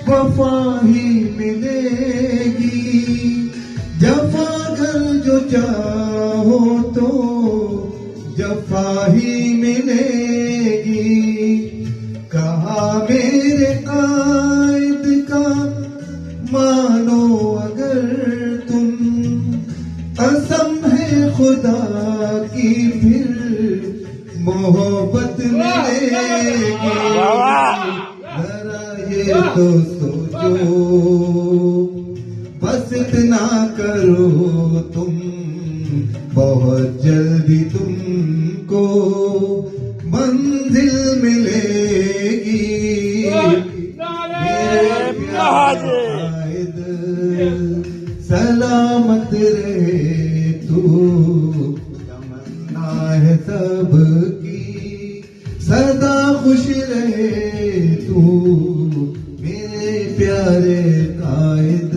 वफा ही मिलेगी। जफा कर जो चाहो तो जफा ही मिलेगी। कहा मेरे कायद का मानो अगर तुम, कसम है खुदा की फिर मोहब्बत मिलेगी। जरा ये तो सोचो, बस इतना करो तुम, बहुत जल्दी तुमको मंजिल मिलेगी। मेरे प्यारे कायद, सलामत रहे तू, तमन्ना है सबकी, सदा खुश रहे तू, मेरे प्यारे कायद।